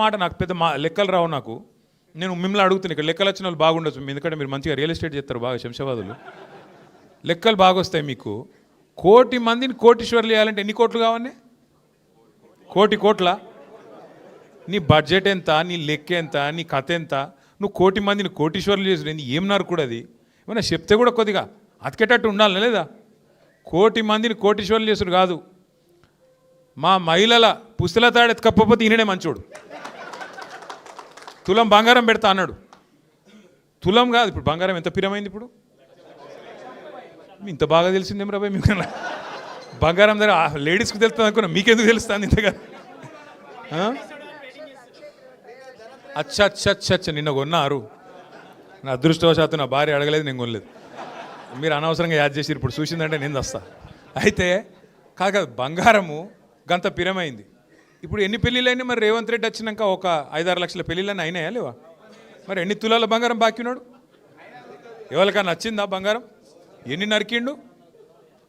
మాట నాకు పెద్ద లెక్కలు రావు. నాకు నేను మిమ్మల్ని అడుగుతున్నాను, ఇక్కడ లెక్కలు వచ్చిన వాళ్ళు బాగుండొచ్చు, ఎందుకంటే మీరు మంచిగా రియల్ ఎస్టేట్ చేస్తారు బాగా, శంషాబాదులు లెక్కలు బాగా వస్తాయి మీకు. 1,00,00,000 మందిని కోటీశ్వర్లు చేయాలంటే ఎన్ని కోట్లు కావాలి? 1,00,00,000 కోట్ల? నీ బడ్జెట్ ఎంత, నీ లెక్క ఎంత, నీ కథ ఎంత? నువ్వు 1,00,00,000 మందిని కోటీశ్వర్లు చేసి ఏం నరుకుడు అది? ఏమన్నా చెప్తే కూడా కొద్దిగా అతికేటట్టు ఉండాలి లేదా? 1,00,00,000 మందిని కోటీశ్వర్లు చేసుడు కాదు, మా మహిళల పుస్తల తాడెత్తుకపోతే ఈయననే మంచోడు. తులం బంగారం పెడతా అన్నాడు. తులం కాదు, ఇప్పుడు బంగారం ఎంత పిరమైంది ఇప్పుడు? ఇంత బాగా తెలిసిందేం రాబాయ్ మీకు? బంగారం దగ్గర లేడీస్కి తెలుస్తుంది అనుకున్నా, మీకెందుకు తెలుస్తుంది ఇంతగా? అచ్చా అచ్చా అచ్చా అచ్చా, నిన్న కొన్నారు. నా అదృష్టవశాత్తు నా భార్య అడగలేదు, నేను కొనలేదు. మీరు అనవసరంగా యాద్ చేసి ఇప్పుడు చూసిందంటే నేను వస్తా. అయితే కాదు బంగారము గంత పిరమైంది. ఇప్పుడు ఎన్ని పెళ్ళిళ్ళైనా మరి రేవంత్ రెడ్డి వచ్చినాక ఒక 5-6 లక్షల పెళ్ళిళ్ళని అయినాయా లేవా? మరి ఎన్ని తులాల బంగారం బాకీ ఉన్నాడు? ఎవరికైనా నచ్చిందా బంగారం? ఎన్ని నరికిండు?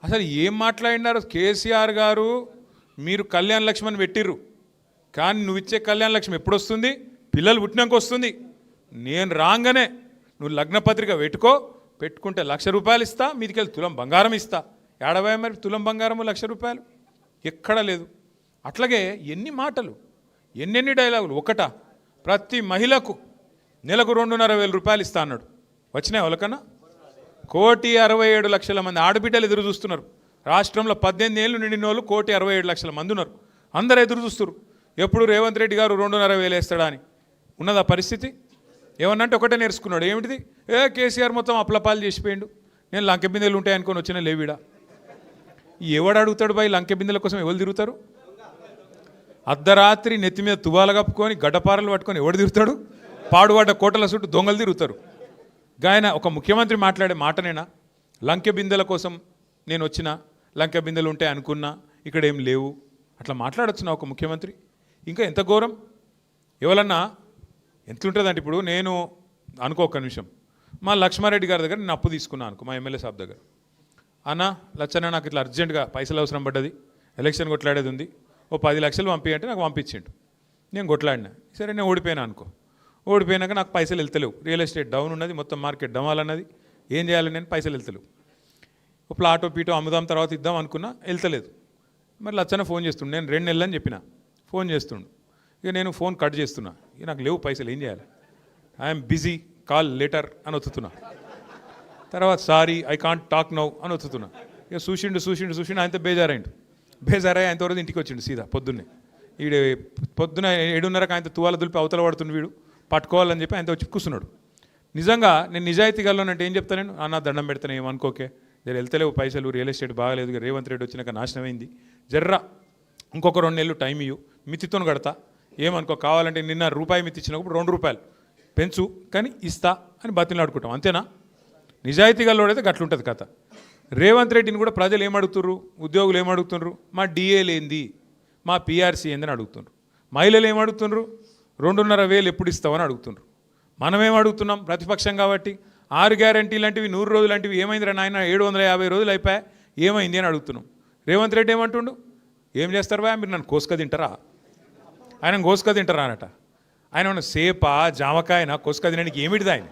అసలు ఏం మాట్లాడినారు? కేసీఆర్ గారు మీరు కళ్యాణ లక్ష్మి అని పెట్టిర్రు, కానీ నువ్వు ఇచ్చే కళ్యాణ లక్ష్మి ఎప్పుడు వస్తుంది? పిల్లలు పుట్టినాక వస్తుంది. నేను రాగానే నువ్వు లగ్నపత్రిక పెట్టుకుంటే ₹1,00,000 ఇస్తా, మీదికెళ్ళి తులం బంగారం ఇస్తా. ఏడవా మరి తులం బంగారము ₹1,00,000? ఎక్కడా లేదు. అట్లాగే ఎన్ని మాటలు, ఎన్నెన్ని డైలాగులు. ఒకటా, ప్రతి మహిళకు నెలకు ₹2,500 ఇస్తా అన్నాడు. వచ్చినాయి ఎవరికన్నా? 1,67,00,000 మంది ఆడబిడ్డలు ఎదురు చూస్తున్నారు. రాష్ట్రంలో 18 ఏళ్ళు నిండిన వాళ్ళు 1,67,00,000 మంది ఉన్నారు. అందరూ ఎదురు చూస్తున్నారు ఎప్పుడు రేవంత్ రెడ్డి గారు 2,500 వేస్తాడా అని. ఉన్నదా పరిస్థితి? ఏమన్నంటే ఒకటే నేర్చుకున్నాడు. ఏమిటిది? కేసీఆర్ మొత్తం అప్లపాలు చేసిపోయిండు, నేను లంకె బిందెలు ఉంటాయి అనుకొని వచ్చిన లేవిడా. ఎవడు అడుగుతాడు బాయ్? లంకె బిందెల కోసం ఎవరు తిరుగుతారు? అర్ధరాత్రి నెత్తి మీద తువాల కప్పుకొని గడ్డపారలు పట్టుకొని ఎవడు తిరుగుతాడు? పాడువాడ కోటల చుట్టూ దొంగలు తిరుగుతారు. గాయన ఒక ముఖ్యమంత్రి మాట్లాడే మాటనేనా? లంకె బిందెల కోసం నేను వచ్చిన, లంకె బిందెలు ఉంటాయి అనుకున్నా, ఇక్కడ ఏం లేవు, అట్లా మాట్లాడొచ్చునా ఒక ముఖ్యమంత్రి? ఇంకా ఎంత ఘోరం! ఎవరన్నా ఎంతుంటుందంటే, ఇప్పుడు నేను అనుకో ఒక్క నిమిషం, మా లక్ష్మారెడ్డి గారి దగ్గర నేను అప్పు తీసుకున్నాను అనుకో, మా ఎమ్మెల్యే సాబ్ దగ్గర. అన్న లచ్చన్న, నాకు ఇట్లా అర్జెంటుగా పైసలు అవసరం పడ్డది, ఎలక్షన్ కొట్లాడేది ఉంది, ఓ 10 లక్షలు పంపించంటే నాకు పంపించిండు. నేను కొట్లాడినా, సరే నేను ఓడిపోయినా అనుకో. ఓడిపోయినాక నాకు పైసలు వెళ్తలేవు, రియల్ ఎస్టేట్ డౌన్ ఉన్నది, మొత్తం మార్కెట్ డమాల్ అన్నది, ఏం చేయాలి? నేను పైసలు వెళ్తలేవు. ఒక ప్లాటో పీటో అమ్ముదాం, తర్వాత ఇద్దాం అనుకున్నా, వెళ్తలేదు. మరి లచ్చన్న ఫోన్ చేస్తుండు, నేను 2 నెలలు అని చెప్పిన, ఫోన్ చేస్తుండు. ఇక నేను ఫోన్ కట్ చేస్తున్నా, ఇక నాకు లేవు పైసలు, ఏం చేయాలి? ఐఎమ్ బిజీ, కాల్ లేటర్ అని ఒత్తుతున్నా. తర్వాత sorry I can't talk now అని ఒత్తుతున్నా. ఇక చూసిండు ఆయనతో బేజారై ఆయన తర్వాత ఇంటికి వచ్చిండు సీదా పొద్దున్నే. పొద్దున్న 7:30కి ఆయనతో తువాల దులిపి అవతల పడుతుంది, వీడు పట్టుకోవాలని చెప్పి ఆయనతో వచ్చి కూర్చున్నాడు. నిజంగా నేను నిజాయితీ గల్లోనంటే ఏం చెప్తాను? నేను అన్న దండం పెడతాను, ఏమనుకోకే, జర వెళ్తలేవు పైసలు, రియల్ ఎస్టేట్ బాగాలేదు, రేవంత్ రెడ్డి వచ్చినాక నాశనమైంది, జర్రా ఇంకొక 2 నెలలు టైం ఇవ్వు, మితితో కడతా, ఏమనుకో, కావాలంటే నిన్న రూపాయి మితి ఇచ్చినప్పుడు ₹2 పెంచు, కానీ ఇస్తా అని బతిలాడుకుంటాం, అంతేనా? నిజాయితీ గల్లోడైతే గట్లుంటుంది కథ. రేవంత్ రెడ్డిని కూడా ప్రజలు ఏమడుగుతుర్రు, ఉద్యోగులు ఏమడుగుతున్నారు? మా డిఏలు ఏంది, మా పిఆర్సీ ఏందని అడుగుతున్నారు. మహిళలు ఏమడుగుతున్నారు? 2,500 ఎప్పుడు ఇస్తామని అడుగుతున్నారు. మనమేం అడుగుతున్నాం? ప్రతిపక్షం కాబట్టి 6 గ్యారంటీ లాంటివి, 100 రోజులు లాంటివి, ఏమైందిరా నాయన 750 రోజులు అయిపోయా, ఏమైంది అని అడుగుతున్నాం. రేవంత్ రెడ్డి ఏమంటుండు? ఏం చేస్తారు బా, మీరు నన్ను కోసుక తింటారా? ఆయన కోసుక తింటారా అనట. ఆయన ఉన్న సేప జామకాయన కోసుక తినడానికి ఏమిటిది? ఆయన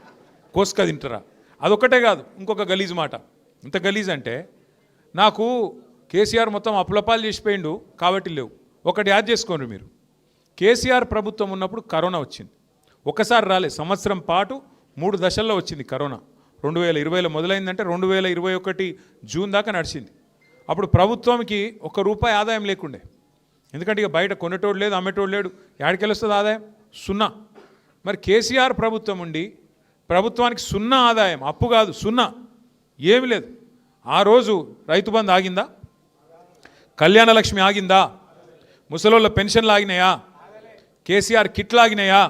కోసుక తింటారా? అదొక్కటే కాదు, ఇంకొక గలీజ్ మాట. ఇంత గలీజ్ అంటే, నాకు కేసీఆర్ మొత్తం అప్లపాలు చేసిపోయిండు కాబట్టి లేవు. ఒకటి యాద్ చేసుకోండి మీరు, కేసీఆర్ ప్రభుత్వం ఉన్నప్పుడు కరోనా వచ్చింది, ఒకసారి రాలే, సంవత్సరం పాటు 3 దశల్లో వచ్చింది కరోనా. 2020లో మొదలైందంటే 2021 జూన్ దాకా నడిచింది. అప్పుడు ప్రభుత్వంకి ₹1 ఆదాయం లేకుండే, ఎందుకంటే ఇక బయట కొనేటోడు లేదు, అమ్మేటోడు లేడు, యాడికెళ్ళి వస్తుంది ఆదాయం? 0. మరి కేసీఆర్ ప్రభుత్వం ఉండి ప్రభుత్వానికి 0 ఆదాయం, అప్పు కాదు 0, ఏమి లేదు. ఆ రోజు రైతు బంధు ఆగిందా? కళ్యాణ లక్ష్మి ఆగిందా? ముసలోళ్ళ పెన్షన్లు ఆగినాయా? కేసీఆర్ కిట్లు ఆగినాయా?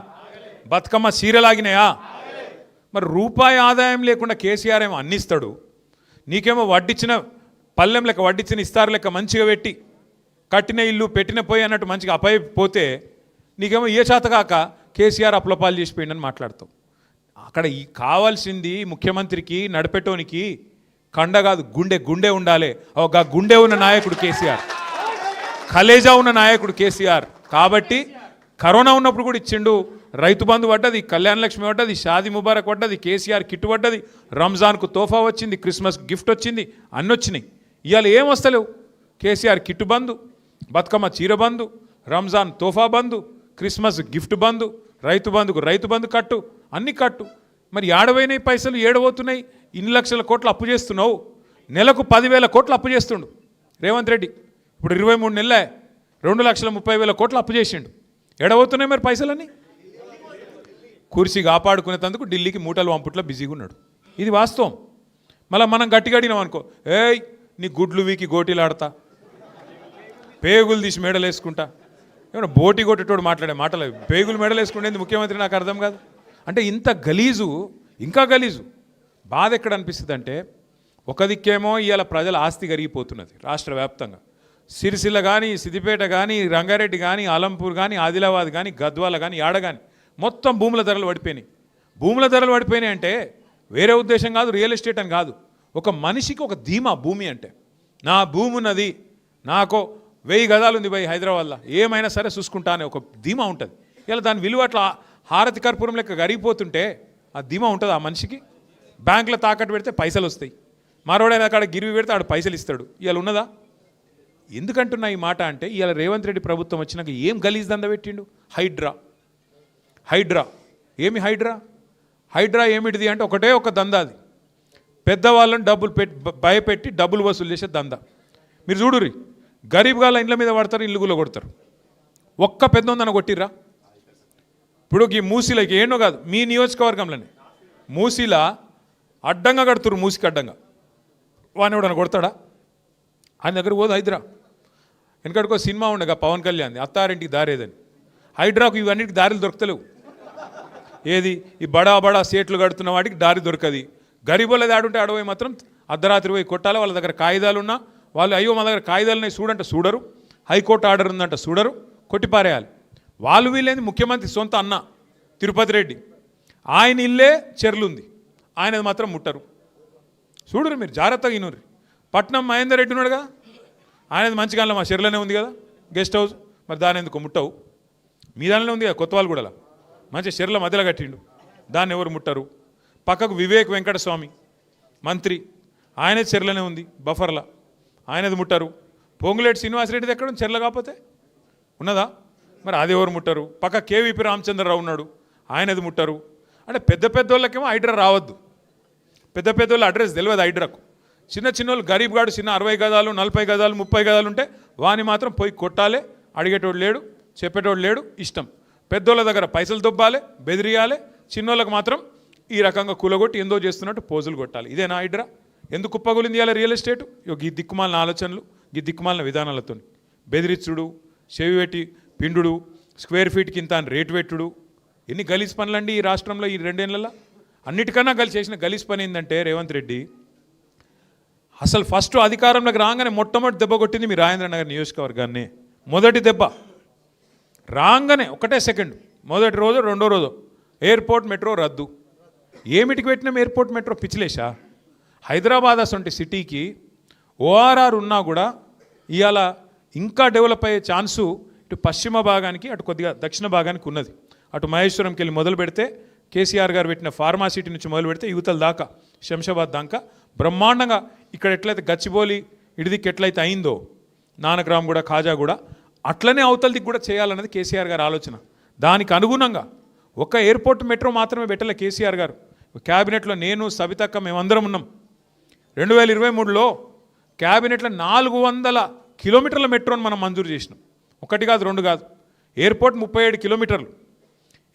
బతుకమ్మ సీరియల్ ఆగినాయా? మరి రూపాయి ఆదాయం లేకుండా కేసీఆర్ ఏమో అన్నిస్తాడు, నీకేమో వడ్డిచ్చిన పల్లెం లెక్క, వడ్డిచ్చిన ఇస్తారు లెక్క మంచిగా పెట్టి, కట్టిన ఇల్లు పెట్టిన పోయి అన్నట్టు మంచిగా అపైపోతే, నీకేమో ఏ చేతగాక కేసీఆర్ అప్లపాలు చేసిపోయిందని మాట్లాడతావు. అక్కడ కావాల్సింది ముఖ్యమంత్రికి, నడిపెట్టోనికి కండ కాదు, గుండె ఉండాలి. ఒక గుండె ఉన్న నాయకుడు కేసీఆర్, కలేజా ఉన్న నాయకుడు కేసీఆర్. కాబట్టి కరోనా ఉన్నప్పుడు కూడా ఇచ్చిండు. రైతు బంధు పడ్డది, కళ్యాణ లక్ష్మి పడ్డది, షాది ముబారక్ పడ్డది, కేసీఆర్ కిట్ పడ్డది, రంజాన్కు తోఫా వచ్చింది, క్రిస్మస్ గిఫ్ట్ వచ్చింది, అన్నీ వచ్చినాయి. ఇవాళ ఏం వస్తలేవు. కేసీఆర్ కిట్ బంధు, బతుకమ్మ చీర బంధు, రంజాన్ తోఫా బంధు, క్రిస్మస్ గిఫ్ట్ బంధు, రైతు బంధు కట్టు, అన్ని కట్టు. మరి ఏడవైనాయి పైసలు, ఏడబోతున్నాయి. ఇన్ని లక్షల కోట్లు అప్పు చేస్తున్నావు. నెలకు 10,000 కోట్లు అప్పు చేస్తుండు రేవంత్ రెడ్డి. ఇప్పుడు 23 నెలలే 2,30,000 కోట్లు అప్పు చేసిండు. ఎడబోతున్నాయి మరి పైసలన్నీ. కుర్చీ కాపాడుకునేందుకు ఢిల్లీకి మూటలు పంపుట్లో బిజీగా ఉన్నాడు. ఇది వాస్తవం. మళ్ళీ మనం గట్టిగా అడిగినాం అనుకో, ఏయ్ నీ గుడ్లు వీకి గోటీలు ఆడతా, పేగులు తీసి మెడలు వేసుకుంటా. ఏమన్నా బోటి కొట్టేటోడు మాట్లాడే మాటలు, పేగులు మెడలు వేసుకుంటేంది ముఖ్యమంత్రి నాకు అర్థం కాదు. అంటే ఇంత గలీజు, ఇంకా గలీజు. బాధ ఎక్కడ అనిపిస్తుంది అంటే, ఒక దిక్కేమో ఇవాళ ప్రజల ఆస్తి కరిగిపోతున్నది రాష్ట్ర వ్యాప్తంగా. సిరిసిల్ల కానీ, సిద్దిపేట కానీ, రంగారెడ్డి కానీ, ఆలంపూర్ కానీ, ఆదిలాబాద్ కానీ, గద్వాల కానీ, యాడ కానీ మొత్తం భూముల ధరలు పడిపోయినాయి. భూముల ధరలు పడిపోయినాయి అంటే వేరే ఉద్దేశం కాదు, రియల్ ఎస్టేట్ అని కాదు. ఒక మనిషికి ఒక ధీమా భూమి అంటే, నా భూమి ఉన్నది, నాకు 1000 గదాలు ఉంది భయ్ హైదరాబాద్లో, ఏమైనా సరే చూసుకుంటా అనే ఒక ధీమా ఉంటుంది. ఇలా దాని విలువ అట్లా హారతి కర్పూరం లెక్క కరిగిపోతుంటే ఆ ధీమా ఉంటుంది ఆ మనిషికి. బ్యాంకులో తాకట్టు పెడితే పైసలు వస్తాయి, మరోడైనా అక్కడ గిరివి పెడితే ఆడు పైసలు ఇస్తాడు. ఇవాళ ఉన్నదా? ఎందుకంటున్నా ఈ మాట అంటే, ఇవాళ రేవంత్ రెడ్డి ప్రభుత్వం వచ్చినాక ఏం గలీజ్ దంద పెట్టిండు. హైడ్రా ఏమి హైడ్రా ఏమిటిది అంటే ఒకటే ఒక దందా. అది పెద్దవాళ్ళని డబ్బులు భయపెట్టి డబ్బులు వసూలు చేసే దందా. మీరు చూడుర్రి, గరీబ్ గాళ్ళ ఇండ్ల మీద పడతారు, ఇల్లుగులో కొడతారు. ఒక్క పెద్ద ఉందని కొట్టిర్రా? ఇప్పుడు ఈ మూసీలకి ఏంటో కాదు, మీ నియోజకవర్గంలోనే మూసీలా అడ్డంగా కడుతురు, మూసికి అడ్డంగా. వాని ఎవడన్నా కొడతాడా? ఆయన దగ్గర పోదు హైడ్రా. వెనకడికో సినిమా ఉండగా పవన్ కళ్యాణ్, అత్తారింటికి దారేదని. హైడ్రాకు ఇవన్నిటికి దారులు దొరకలేవు. ఏది ఈ బడా సేట్లు కడుతున్న వాటికి దారి దొరకది. గరీబుల దాడుంటే అడవి మాత్రం అర్ధరాత్రి పోయి కొట్టాలి. వాళ్ళ దగ్గర కాగితాలు ఉన్నా వాళ్ళు అయ్యో మా దగ్గర కాగితాలు ఉన్నాయి చూడంటే చూడరు, హైకోర్టు ఆర్డర్ ఉందంటే చూడరు, కొట్టిపారేయాలి. వాళ్ళు వీళ్ళేంది ముఖ్యమంత్రి సొంత అన్న తిరుపతి రెడ్డి, ఆయన ఇల్లే చెర్లుంది, ఆయనది మాత్రం ముట్టరు. చూడరు మీరు, జాగ్రత్తగా ఇనురు. పట్నం మహేందర్ రెడ్డి ఉన్నాడుగా, ఆయనది మంచిగా మా చెర్లనే ఉంది కదా గెస్ట్ హౌస్, మరి దాని ఎందుకు ముట్టవు? మీ దానిలో ఉంది కదా కొత్తవాళ్ళగూడలో, మంచిగా చెర్ల మధ్యలో కట్టిండు, దాన్ని ఎవరు ముట్టరు. పక్కకు వివేక్ వెంకటస్వామి మంత్రి, ఆయనది చెర్లనే ఉంది బఫర్లా, ఆయనది ముట్టరు. పొంగులేటి శ్రీనివాసరెడ్డిది ఎక్కడ చెర్ల కాకపోతే ఉన్నదా? మరి అది ఎవరు ముట్టరు. పక్క కేవీపీ రామచంద్రరావు ఉన్నాడు, ఆయనది ముట్టరు. అంటే పెద్ద పెద్దోళ్ళకేమో హైడ్రా రావద్దు, పెద్ద పెద్దోళ్ళ అడ్రస్ తెలియదు హైడ్రాకు. చిన్న వాళ్ళు గరీబ్ గాడు చిన్న 60 గదాలు 40 గదాలు 30 గదాలు ఉంటే వాని మాత్రం పోయి కొట్టాలి, అడిగేటోడు లేడు, చెప్పేటోడు లేడు, ఇష్టం. పెద్దోళ్ళ దగ్గర పైసలు దొబ్బాలి, బెదిరియాలి, చిన్నోళ్ళకి మాత్రం ఈ రకంగా కూలగొట్టి ఎందో చేస్తున్నట్టు పోజులు కొట్టాలి. ఇదేనా హైడ్రా? ఎందుకు కుప్పగులింది ఇవాళ రియల్ ఎస్టేటు? ఈ దిక్కుమాలిన ఆలోచనలు, ఈ దిక్కుమాలిన విధానాలతో బెదిరించుడు, చెవి పెట్టి పిండుడు, స్క్వేర్ ఫీట్కి ఇంత అని రేటు పెట్టుడు, ఎన్ని గలీజ్ పనులండి ఈ రాష్ట్రంలో ఈ 2 ఏళ్ళలో. అన్నిటికన్నా చేసిన గలీజ్ పని ఏంటంటే రేవంత్ రెడ్డి అసలు ఫస్ట్ అధికారంలోకి రాగానే మొట్టమొదటి దెబ్బ కొట్టింది మీ రాజేంద్ర నగర్ నియోజకవర్గాన్ని. మొదటి దెబ్బ రాగానే ఒకటే సెకండ్, మొదటి రోజు రెండో రోజు ఎయిర్పోర్ట్ మెట్రో రద్దు. ఏమిటికి పెట్టినాం ఎయిర్పోర్ట్ మెట్రో? పిచ్చిలేసా? హైదరాబాద్ అసంటి సిటీకి ఓఆర్ఆర్ ఉన్నా కూడా ఇవాళ ఇంకా డెవలప్ అయ్యే ఛాన్సు ఇటు పశ్చిమ భాగానికి, అటు కొద్దిగా దక్షిణ భాగానికి ఉన్నది. అటు మహేశ్వరంకి వెళ్ళి మొదలు పెడితే, కేసీఆర్ గారు పెట్టిన ఫార్మాసిటీ నుంచి మొదలు పెడితే యువతల దాకా శంషాబాద్ దాకా బ్రహ్మాండంగా ఇక్కడ ఎట్లయితే గచ్చిబౌలి ఇడిదికి ఎట్లయితే అయిందో నానక్రామ్ కూడా ఖాజా కూడా అట్లనే అవతల దిక్కు కూడా చేయాలన్నది కేసీఆర్ గారి ఆలోచన. దానికి అనుగుణంగా ఒక ఎయిర్పోర్ట్ మెట్రో మాత్రమే పెట్టలే కేసీఆర్ గారు. క్యాబినెట్లో నేను సబితక్క మేమందరం ఉన్నాం. 2023లో క్యాబినెట్లో 400 కిలోమీటర్ల మెట్రోని మనం మంజూరు చేసినాం. 1 కాదు 2 కాదు. ఎయిర్పోర్ట్ 37 కిలోమీటర్లు.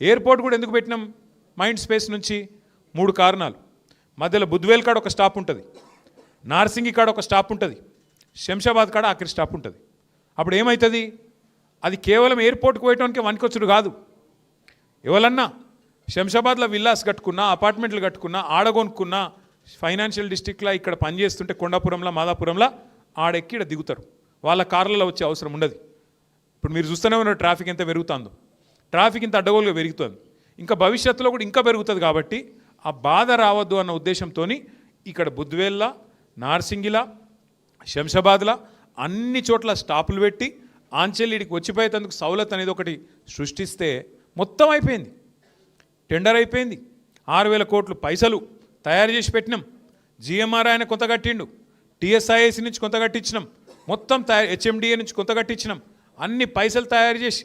ఎయిర్పోర్ట్ కూడా ఎందుకు పెట్టినాం? మైండ్ స్పేస్ నుంచి 3 కారణాలు. మధ్యలో బుద్వేల్ కాడ ఒక స్టాప్ ఉంటుంది, నార్సింగి కాడ ఒక స్టాప్ ఉంటుంది, శంషాబాద్ కాడ ఆఖరి స్టాప్ ఉంటుంది. అప్పుడు ఏమవుతుంది? అది కేవలం ఎయిర్పోర్ట్కి పోయటానికి వనికొచ్చుడు కాదు. ఎవరన్నా శంషాబాద్లో విల్లాస్ కట్టుకున్నా, అపార్ట్మెంట్లు కట్టుకున్నా, ఆడగొనుక్కున్నా, ఫైనాన్షియల్ డిస్ట్రిక్ట్లో ఇక్కడ పనిచేస్తుంటే కొండాపురంలో మాదాపురంలో ఆడెక్కి ఇక్కడ దిగుతారు. వాళ్ళ కార్లలో వచ్చే అవసరం ఉండదు. ఇప్పుడు మీరు చూస్తూనే ఉన్నారు ట్రాఫిక్ ఎంత పెరుగుతుందో. ట్రాఫిక్ ఇంత అడ్డగోలుగా పెరుగుతుంది, ఇంకా భవిష్యత్తులో కూడా ఇంకా పెరుగుతుంది. కాబట్టి ఆ బాధ రావద్దు అన్న ఉద్దేశంతో ఇక్కడ బుద్వేల్లా, నార్సింగిలా, శంషాబాద్లా అన్ని చోట్ల స్టాపులు పెట్టి ఆంచెల్లిడికి వచ్చిపోయేందుకు సౌలత్ అనేది ఒకటి సృష్టిస్తే మొత్తం అయిపోయింది. టెండర్ అయిపోయింది. 6,000 కోట్లు పైసలు తయారు చేసి పెట్టినాం. జిఎంఆర్ ఆయన కొంత కట్టిండు, టీఎస్ఐఎస్ నుంచి కొంత కట్టించినాం, మొత్తం హెచ్ఎండిఏ నుంచి కొంత కట్టించినాం. అన్ని పైసలు తయారు చేసి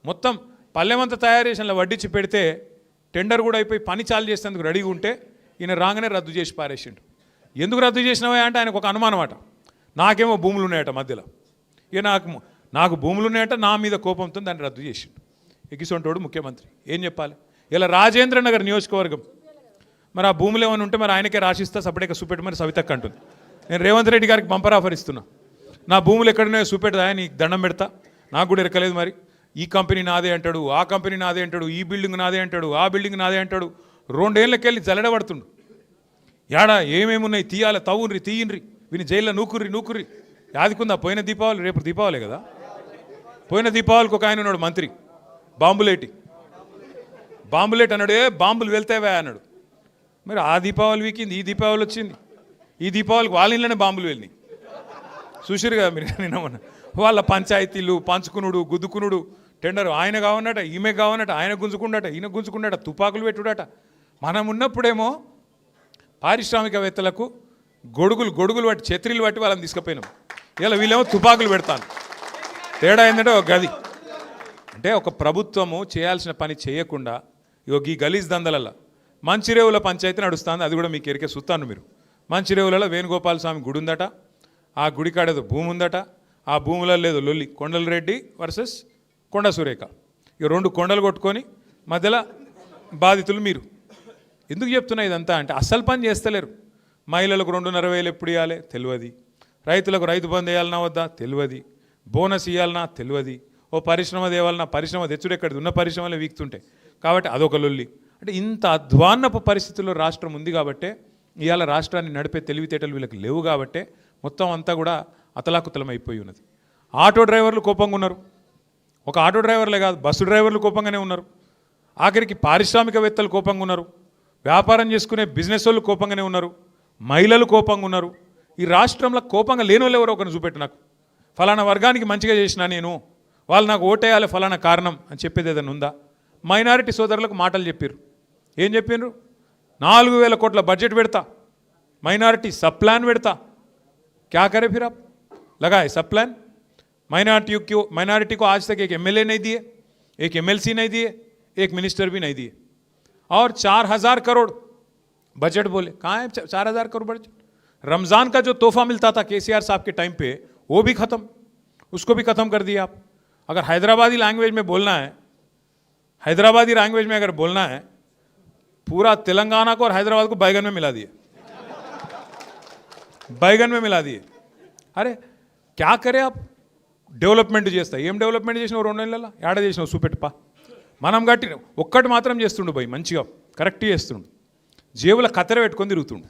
మొత్తం పల్లెమంతా తయారు చేసి అలా వడ్డించి పెడితే టెండర్ కూడా అయిపోయి పని చాలు చేసేందుకు రెడీగా ఉంటే ఈయన రాగానే రద్దు చేసి పారేసిండు. ఎందుకు రద్దు చేసినావా అంటే ఆయనకు ఒక అనుమానం అట, నాకేమో భూములు ఉన్నాయట మధ్యలో, ఇక నాకు భూములు ఉన్నాయట, నా మీద కోపంతో దాన్ని రద్దు చేసిండు. ఎక్కిసొంటోడు ముఖ్యమంత్రి ఏం చెప్పాలి? ఇలా రాజేంద్ర నగర్ నియోజకవర్గం మరి ఆ భూములు ఏమైనా ఉంటే మరి ఆయనకే రాసిస్తా సపరేట్గా చూపెట్టి మరి సవితక్క అంటుంది. నేను రేవంత్ రెడ్డి గారికి బంపర్ ఆఫర్ ఇస్తున్నా, నా భూములు ఎక్కడనే చూపెడతా, నీకు దండం పెడతా, నాకు కూడా ఎరకలేదు. మరి ఈ కంపెనీ నాదే అంటాడు, ఆ కంపెనీ నాదే అంటాడు, ఈ బిల్డింగ్ నాదే అంటాడు, ఆ బిల్డింగ్ నాదే అంటాడు. 2 ఏళ్ళకెళ్ళి జల్లెడబడుతుండు. యాడా ఏమేమి ఉన్నాయి తీయాలి, తవ్వుండ్రి తీయండ్రి, వీని జైల్లో నూకుర్రి యాదికుందా? పోయిన దీపావళి, రేపు దీపావళి కదా, పోయిన దీపావళికి ఒక ఆయన ఉన్నాడు మంత్రి, బాంబులేటి అన్నాడు. బాంబులు వెళ్తావా అన్నాడు. మరి ఆ దీపావళి వీకింది, ఈ దీపావళి వచ్చింది, ఈ దీపావళికి వాళ్ళ ఇళ్ళనే బాంబులు వెళ్ళినాయి. చూసిరు కదా మీరు నిన్న. వాళ్ళ పంచాయతీలు పంచుకునుడు, గుద్దుకునుడు, టెండర్ ఆయన కావన్నట, ఈమె కావన్నట, ఆయన గుంజుకుండట, ఈయన గుంజుకుండట, తుపాకులు పెట్టుడట. మనం ఉన్నప్పుడేమో పారిశ్రామికవేత్తలకు గొడుగులు పట్టి, ఛత్రీలు పట్టి వాళ్ళని తీసుకుపోయినాం. ఇలా వీళ్ళేమో తుపాకులు పెడతాను. తేడా ఏంటంటే ఒక గది అంటే ఒక ప్రభుత్వము చేయాల్సిన పని చేయకుండా ఈ గలీజ్ దందలల్లో మంచిరేవుల పంచాయతీ నడుస్తుంది. అది కూడా మీకు ఎరికే సుత్తాను మీరు. మంచిరేవులలో వేణుగోపాల స్వామి గుడి ఉందట, ఆ గుడి కాడేదో భూమి ఉందట, ఆ భూములలో లేదు లొల్లి. కొండల రెడ్డి వర్సెస్ కొండ సురేఖ, ఇక 2 కొండలు కొట్టుకొని మధ్యలో బాధితులు మీరు. ఎందుకు చెప్తున్నా ఇదంతా అంటే అస్సలు పని చేస్తలేరు. మహిళలకు 2,500 ఎప్పుడు ఇవ్వాలి తెలియదు, రైతులకు రైతు బంధు వేయాలన్నా వద్దా తెలియదు, బోనస్ ఇవ్వాలన్నా తెలియదు, ఓ పరిశ్రమ తేవాలన్నా పరిశ్రమ తెచ్చుడు ఎక్కడిది, ఉన్న పరిశ్రమలే వీక్తుంటాయి. కాబట్టి అదొక లొల్లి. అంటే ఇంత అధ్వాన్నపు పరిస్థితుల్లో రాష్ట్రం ఉంది కాబట్టే ఇవాళ రాష్ట్రాన్ని నడిపే తెలివితేటలు వీళ్ళకి లేవు కాబట్టే మొత్తం అంతా కూడా అతలాకుతలం అయిపోయి ఉన్నది. ఆటో డ్రైవర్లు కోపంగా ఉన్నారు. ఒక ఆటో డ్రైవర్లే కాదు, బస్సు డ్రైవర్లు కోపంగానే ఉన్నారు. ఆఖరికి పారిశ్రామికవేత్తలు కోపంగా ఉన్నారు, వ్యాపారం చేసుకునే బిజినెస్ వాళ్ళు కోపంగానే ఉన్నారు, మహిళలు కోపంగా ఉన్నారు. ఈ రాష్ట్రంలో కోపంగా లేని వాళ్ళు ఎవరో ఒకరిని చూపెట్టు, నాకు ఫలానా వర్గానికి మంచిగా చేసినా నేను, వాళ్ళు నాకు ఓటేయాలి ఫలానా కారణం అని చెప్పేది ఏదైనా ఉందా? మైనారిటీ సోదరులకు మాటలు చెప్పారు. ఏం చెప్పారు? 4,000 కోట్ల బడ్జెట్ పెడతా, మైనారిటీ सब प्लान పెడతా. क्या करे फिर आप? लगाए सब प्लान. माइनॉरिटी को आज तक एक एमएलए नहीं दिए, एक एमएलसी नहीं दिए, एक मिनिस्टर भी नहीं दिए. और 4,000 करोड़ बजट बोले. कहाँ है 4,000 करोड़ बजट? रमज़ान का जो तोहफा मिलता था केसीआर साहब के टाइम पे, वो भी ख़त्म, उसको भी ख़त्म कर दिया आप. अगर हैदराबादी लैंग्वेज में बोलना है, हैदराबादी लैंग्वेज में अगर बोलना है, पूरा तेलंगाना को और हैदराबाद को बैगन में मिला दिए, बैगन में मिला दिए. अरे क्या करें आप? డెవలప్మెంట్ చేస్తా. ఏం డెవలప్మెంట్ చేసినావు 2 నెలల? ఏడ చేసినావు చూపెట్టుపా. మనం కట్టి ఒక్కటి మాత్రం చేస్తుండు పోయి, మంచిగా కరెక్ట్ చేస్తుండు, జేబుల కత్తెర పెట్టుకొని తిరుగుతుండు.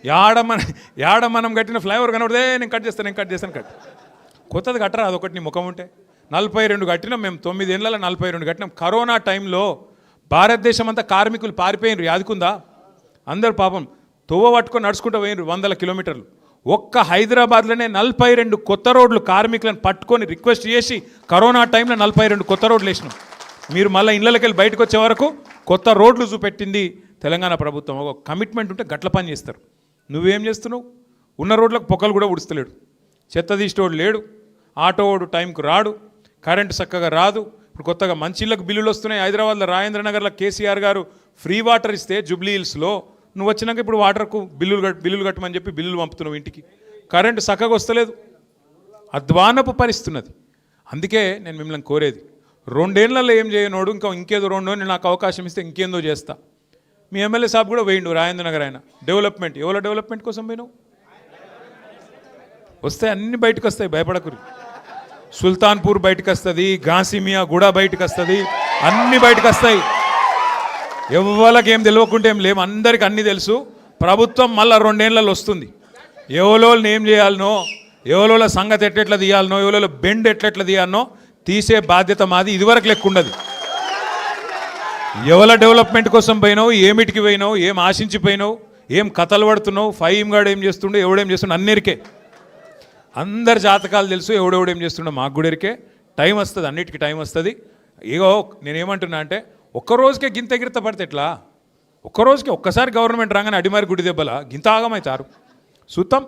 యాడ మనం కట్టిన ఫ్లైఓవర్ కనబడితే నేను కట్ చేస్తాను కట్. కొత్తది కట్టరా అదొకటి నీ ముఖం ఉంటే. 42 కట్టినాం మేము, 9 ఏళ్ళలో 42 కట్టినాం. కరోనా టైంలో భారతదేశం అంతా కార్మికులు పారిపోయినారు, యాదుకుందా? అందరు పాపం తోవ పట్టుకొని నడుచుకుంటూ పోయినారు 100 కిలోమీటర్లు. ఒక్క హైదరాబాద్లోనే 42 కొత్త రోడ్లు కార్మికులను పట్టుకొని రిక్వెస్ట్ చేసి కరోనా టైంలో 42 కొత్త రోడ్లు వేసినాం. మీరు మళ్ళీ ఇళ్ళకి వెళ్ళి బయటకు వచ్చే వరకు కొత్త రోడ్లు చూపెట్టింది తెలంగాణ ప్రభుత్వం. ఒక కమిట్మెంట్ ఉంటే గట్ల పని చేస్తారు. నువ్వేం చేస్తున్నావు? ఉన్న రోడ్లకు పొక్కలు కూడా ఉడుస్తలేడు, చెత్త తీసేవాడు లేడు, ఆటోవాడు టైంకు రాడు, కరెంటు చక్కగా రాదు. ఇప్పుడు కొత్తగా మంచి ఇళ్ళకు బిల్లులు వస్తున్నాయి. హైదరాబాద్లో రాజేంద్ర నగర్లో కేసీఆర్ గారు ఫ్రీ వాటర్ ఇస్తే జూబ్లీ హిల్స్లో, నువ్వు వచ్చినాక ఇప్పుడు వాటర్కు బిల్లులు కట్టమని చెప్పి బిల్లులు పంపుతున్నావు ఇంటికి. కరెంటు చక్కగా వస్తలేదు, అధ్వానపు పరిస్థితున్నది. అందుకే నేను మిమ్మల్ని కోరేది, 2 ఏళ్లలో ఏం చేయనోడు ఇంకేదో 2 ఏళ్ళు నాకు అవకాశం ఇస్తే ఇంకేందో చేస్తా. మీ ఎమ్మెల్యే సాబ్ కూడా పోయిండు రాజేంద్ర నగర్, ఆయన డెవలప్మెంట్, ఎవరో డెవలప్మెంట్ కోసం పోయినావు? వస్తాయి అన్నీ బయటకు వస్తాయి, భయపడకురి. సుల్తాన్పూర్ బయటకు వస్తుంది, ఘాసిమియా గూడ బయటకు వస్తుంది, అన్నీ బయటకు వస్తాయి. ఎవరికి ఏం తెలియకుంటే ఏం లేవు, అందరికి అన్నీ తెలుసు. ప్రభుత్వం మళ్ళీ 2 ఏళ్లలో వస్తుంది. ఎవరోళ్ళని ఏం చేయాలనో, ఎవరోళ్ళ సంగతి ఎట్లెట్లా తీయాలనో, ఎవరోళ్ళ బెండ్ ఎట్లెట్లా తీయాలనో తీసే బాధ్యత మాది. ఇదివరకు లెక్క ఉండదు. ఎవల డెవలప్మెంట్ కోసం పోయినావు, ఏమిటికి పోయినావు, ఏం ఆశించిపోయినావు, ఏం కథలు పడుతున్నావు, ఫైమ్ గాడు ఏం చేస్తుండో, ఎవడేం చేస్తుండో అన్నిరికే. అందరి జాతకాలు తెలుసు, ఎవడెవడేం చేస్తుండో మాకు కూడా ఎరికే. టైం వస్తుంది, అన్నిటికీ టైం వస్తుంది. ఇగో నేనేమంటున్నా అంటే ఒక్కరోజుకే గింత ఎగిరిత పడితే ఎట్లా? ఒక్కరోజుకి ఒక్కసారి గవర్నమెంట్ రాగానే అడిమారి గుడి దెబ్బల గింత ఆగమవుతారు. సుతం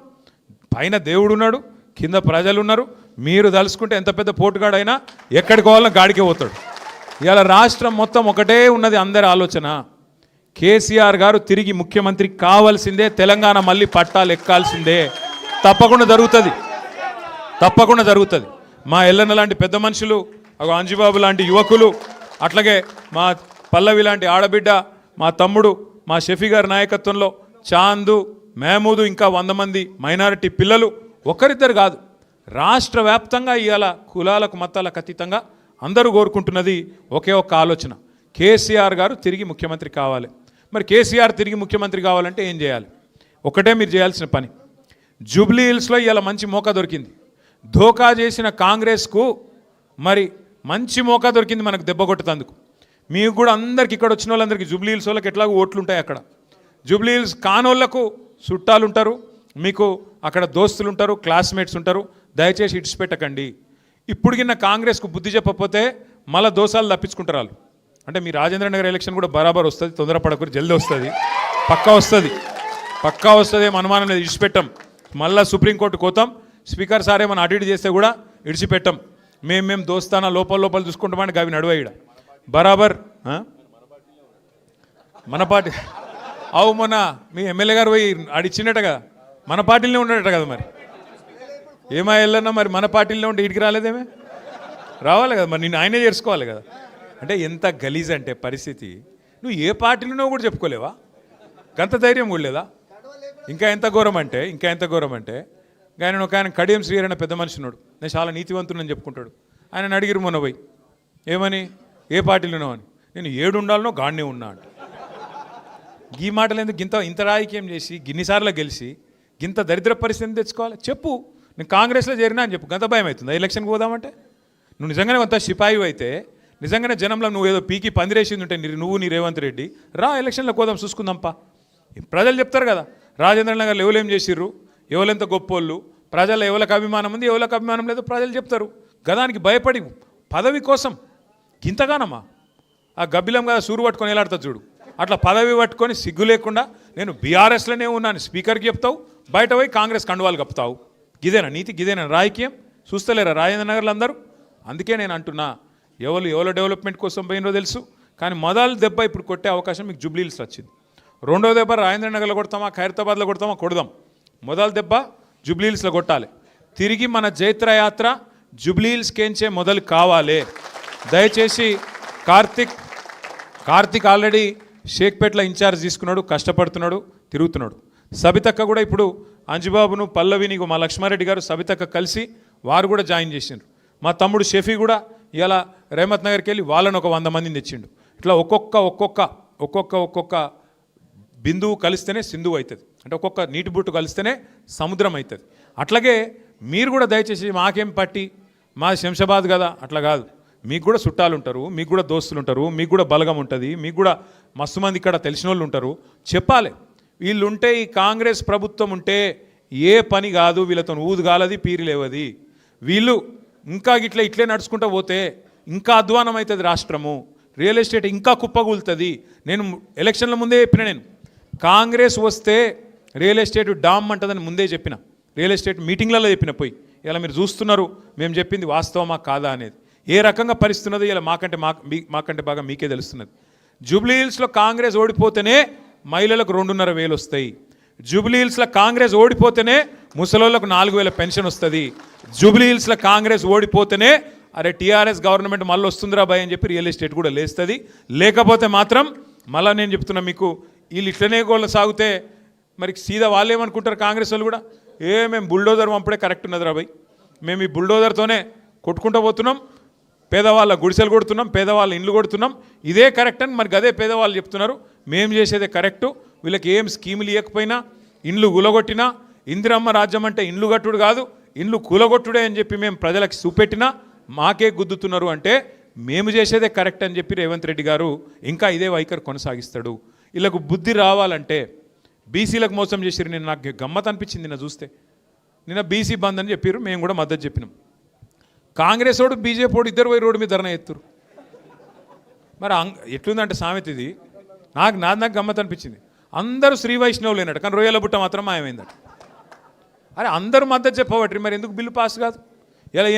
పైన దేవుడు ఉన్నాడు, కింద ప్రజలు ఉన్నారు. మీరు తలుసుకుంటే ఎంత పెద్ద పోటుగాడైనా ఎక్కడికి పోవాలో గాడికే పోతాడు. ఇవాళ రాష్ట్రం మొత్తం ఒకటే ఉన్నది, అందరి ఆలోచన కేసీఆర్ గారు తిరిగి ముఖ్యమంత్రి కావాల్సిందే, తెలంగాణ మళ్ళీ పట్టాలు ఎక్కాల్సిందే. తప్పకుండా జరుగుతుంది, తప్పకుండా జరుగుతుంది. మా ఎల్లన్న లాంటి పెద్ద మనుషులు, అంజిబాబు లాంటి యువకులు, అట్లాగే మా పల్లవి లాంటి ఆడబిడ్డ, మా తమ్ముడు, మా షఫీ గారి నాయకత్వంలో చాందు, మహమూదు, ఇంకా 100 మంది మైనారిటీ పిల్లలు, ఒకరిద్దరు కాదు, రాష్ట్ర వ్యాప్తంగా ఇవాళ కులాలకు మతాలకు అతీతంగా అందరూ కోరుకుంటున్నది ఒకే ఒక్క ఆలోచన, కేసీఆర్ గారు తిరిగి ముఖ్యమంత్రి కావాలి. మరి కేసీఆర్ తిరిగి ముఖ్యమంత్రి కావాలంటే ఏం చేయాలి? ఒకటే మీరు చేయాల్సిన పని. జూబ్లీ హిల్స్లో ఇవాళ మంచి మోకా దొరికింది. ధోకా చేసిన కాంగ్రెస్కు మరి మంచి మోకా దొరికింది మనకు దెబ్బ కొట్టేందుకు. మీకు కూడా అందరికి ఇక్కడ వచ్చిన వాళ్ళందరికీ జూబ్లీ హిల్స్ వాళ్ళకి ఎట్లాగో ఓట్లు ఉంటాయి. అక్కడ జూబ్లీ హిల్స్ కానోళ్లకు చుట్టాలు ఉంటారు, మీకు అక్కడ దోస్తులు ఉంటారు, క్లాస్మేట్స్ ఉంటారు. దయచేసి ఇడిచిపెట్టకండి. ఇప్పుడు కింద కాంగ్రెస్కు బుద్ధి చెప్పకపోతే మళ్ళీ దోసాలు తప్పించుకుంటారు వాళ్ళు. అంటే మీ రాజేంద్ర నగర్ ఎలక్షన్ కూడా బరాబర్ వస్తుంది, తొందరపడకూడదు, జల్దీ వస్తుంది, పక్కా వస్తుంది, పక్కా వస్తుంది, ఏం అనుమానం లేదు. ఇడిచిపెట్టాం, మళ్ళీ సుప్రీంకోర్టు కోతాం. స్పీకర్ సార్ ఏమైనా అటు ఇటు చేస్తే కూడా ఇడిచిపెట్టాం. మేము దోస్తానా లోపల చూసుకుంటామని అవి నడువాయిడ బరాబర్. మన పార్టీ అవు మొన్న మీ ఎమ్మెల్యే గారు పోయి అడిచినట్ట కదా, మన పార్టీలోనే ఉండేట కదా. మరి ఏమా వెళ్ళన్నా మరి మన పార్టీలో ఉంటే ఇటుకి రాలేదేమే? రావాలి కదా మరి, నిన్ను ఆయనే చేసుకోవాలి కదా. అంటే ఎంత గలీజ్ అంటే పరిస్థితి. నువ్వు ఏ పార్టీలోనో కూడా చెప్పుకోలేవా? గంత ధైర్యం కూడా లేదా? ఇంకా ఎంత ఘోరం అంటే ఆయన ఒక ఆయన కడియం శ్రీహరి పెద్ద మనిషి ఉన్నాడు, నేను చాలా నీతివంతునని చెప్పుకుంటాడు. ఆయన అడిగిరు మొన్న పోయి, ఏమని, ఏ పార్టీలోనో అని. నేను 7 ఉండాలనో గాడినే ఉన్నా అంట. ఈ మాటలు ఎందుకు? ఇంత రాజకీయం చేసి గిన్నిసార్లు గెలిచి గింత దరిద్ర పరిస్థితిని తెచ్చుకోవాలి? చెప్పు, నేను కాంగ్రెస్లో చేరినా అని చెప్పు. గంత భయం అవుతుంది ఎలక్షన్కి పోదామంటే? నువ్వు నిజంగానే కొంత సిపాయి అయితే, నిజంగానే జనంలో నువ్వు ఏదో పీకి పందిరేసింది ఉంటే నువ్వు నీ రేవంత్ రెడ్డి రా, ఎలక్షన్లో పోదాం, చూసుకుందాంపా. ప్రజలు చెప్తారు కదా, రాజేంద్ర నగర్లో ఎవరు ఏం చేసిర్రు, ఎవరెంత గొప్పోళ్ళు, ప్రజల ఎవరికి అభిమానం ఉంది, ఎవరికి అభిమానం లేదు, ప్రజలు చెప్తారు. గదానికి భయపడి పదవి కోసం గింతగానమ్మా. ఆ గబ్బిలం కదా సూరు పట్టుకొని ఎలాడుతుంది చూడు, అట్లా పదవి పట్టుకొని సిగ్గు లేకుండా నేను బీఆర్ఎస్లోనే ఉన్నాను స్పీకర్కి చెప్తావు, బయట పోయి కాంగ్రెస్ కండువాలు కప్పుతావు. గిదేనా నీతి, గిదేనా రాజకీయం? చూస్తలేరా రాజేంద్ర నగర్లో అందరూ? అందుకే నేను అంటున్నా, ఎవరు డెవలప్మెంట్ కోసం పోయినో తెలుసు, కానీ మొదలు దెబ్బ ఇప్పుడు కొట్టే అవకాశం మీకు జూబ్లీ హిల్స్ వచ్చింది. రెండో దెబ్బ రాజేంద్ర నగర్లో కొడతామా, ఖైరతాబాద్లో కొడతామా, కొడదాం. మొదలు దెబ్బ జూబ్లీ హిల్స్లో కొట్టాలి. తిరిగి మన జైత్రయాత్ర జూబ్లీ హిల్స్కేంచే మొదలు కావాలి. దయచేసి కార్తిక్ ఆల్రెడీ షేక్పేట్ల ఇన్ఛార్జ్ తీసుకున్నాడు, కష్టపడుతున్నాడు, తిరుగుతున్నాడు. సబితక్క కూడా ఇప్పుడు అంజిబాబును, పల్లవిని, మా లక్ష్మారెడ్డి గారు, సబితక్క కలిసి వారు కూడా జాయిన్ చేసిండ్రు. మా తమ్ముడు షఫీ కూడా ఇలా రేమత్ నగర్కి వెళ్ళి వాళ్ళని ఒక 100 మందిని తెచ్చిండు. ఇట్లా ఒక్కొక్క బిందువు కలిస్తేనే సింధువు అవుతుంది. అంటే ఒక్కొక్క నీటి బుట్టు కలిస్తేనే సముద్రం అవుతుంది. అట్లాగే మీరు కూడా దయచేసి మాకేం పట్టి, మా శంషాబాద్ కదా, అట్లా కాదు. మీకు కూడా చుట్టాలు ఉంటారు, మీకు కూడా దోస్తులు ఉంటారు, మీకు కూడా బలగం ఉంటుంది, మీకు కూడా మస్తు మంది ఇక్కడ తెలిసిన వాళ్ళు ఉంటారు. చెప్పాలి, వీళ్ళు ఉంటే, ఈ కాంగ్రెస్ ప్రభుత్వం ఉంటే ఏ పని కాదు, వీళ్ళతో ఊదు కాలది, పీరి లేవది. వీళ్ళు ఇంకా ఇట్లే నడుచుకుంటూ పోతే ఇంకా అధ్వానం అవుతుంది రాష్ట్రము, రియల్ ఎస్టేట్ ఇంకా కుప్పగూలుతుంది. నేను ఎలక్షన్ల ముందే చెప్పిన, నేను కాంగ్రెస్ వస్తే రియల్ ఎస్టేట్ డామ్ అంటుందని ముందే చెప్పిన, రియల్ ఎస్టేట్ మీటింగ్లలో చెప్పిన. పోయి ఇలా మీరు చూస్తున్నారు మేము చెప్పింది వాస్తవమా కాదా అనేది. ఏ రకంగా పరిస్థితున్నదో ఇలా మాకంటే బాగా మీకే తెలుస్తున్నది. జూబ్లీ హిల్స్లో కాంగ్రెస్ ఓడిపోతేనే మహిళలకు 2,500 వస్తాయి. జూబ్లీ హిల్స్లో కాంగ్రెస్ ఓడిపోతేనే ముసలోళ్ళకు 4,000 పెన్షన్ వస్తుంది. జూబ్లీ హిల్స్లో కాంగ్రెస్ ఓడిపోతేనే అరే టీఆర్ఎస్ గవర్నమెంట్ మళ్ళీ వస్తుందిరా భయ్ అని చెప్పి రియల్ ఎస్టేట్ కూడా లేస్తుంది. లేకపోతే మాత్రం మళ్ళీ నేను చెప్తున్నా మీకు, వీళ్ళు ఇట్లనే గోళ్ళ సాగితే మరి సీదా వాళ్ళు ఏమనుకుంటారు, కాంగ్రెస్ వాళ్ళు కూడా మేము బుల్డోజర్ పంపడే కరెక్ట్ ఉన్నదిరా భయ్, మేము ఈ బుల్డోజర్తోనే కొట్టుకుంటూ పోతున్నాం, పేదవాళ్ళ గుడిసెలు కొడుతున్నాం, పేదవాళ్ళ ఇండ్లు కొడుతున్నాం, ఇదే కరెక్ట్ అని మరి గదే పేదవాళ్ళు చెప్తున్నారు. మేము చేసేదే కరెక్టు, వీళ్ళకి ఏం స్కీములు ఇవ్వకపోయినా, ఇండ్లు కూలగొట్టినా, ఇందిరమ్మ రాజ్యం అంటే ఇండ్లు కట్టుడు కాదు, ఇండ్లు కూలగొట్టుడే అని చెప్పి మేము ప్రజలకు చూపెట్టినా మాకే గుద్దుతున్నారు. అంటే మేము చేసేదే కరెక్ట్ అని చెప్పి రేవంత్ రెడ్డి గారు ఇంకా ఇదే వైఖరి కొనసాగిస్తాడు. వీళ్ళకు బుద్ధి రావాలంటే బీసీలకు మోసం చేసిరు. నేను నాకు గమ్మత్ అనిపించింది నా చూస్తే. నిన్న బీసీ బంద్ అని చెప్పారు, మేము కూడా మద్దతు చెప్పినాం. కాంగ్రెస్ వాడు బీజేపీ వాడు ఇద్దరు పోయి రోడ్డు మీద ధర్నా ఎత్తురు. మరి ఎట్లుందంటే సామెత ఇది, నాకు గమ్మత్ అనిపించింది. అందరూ శ్రీ వైష్ణవులు అయినట్టు, కానీ రొయ్యల బుట్ట మాత్రం మాయమైందట. అరే అందరూ మద్దతు చెప్పబట్టి మరి ఎందుకు బిల్లు పాస్ కాదు?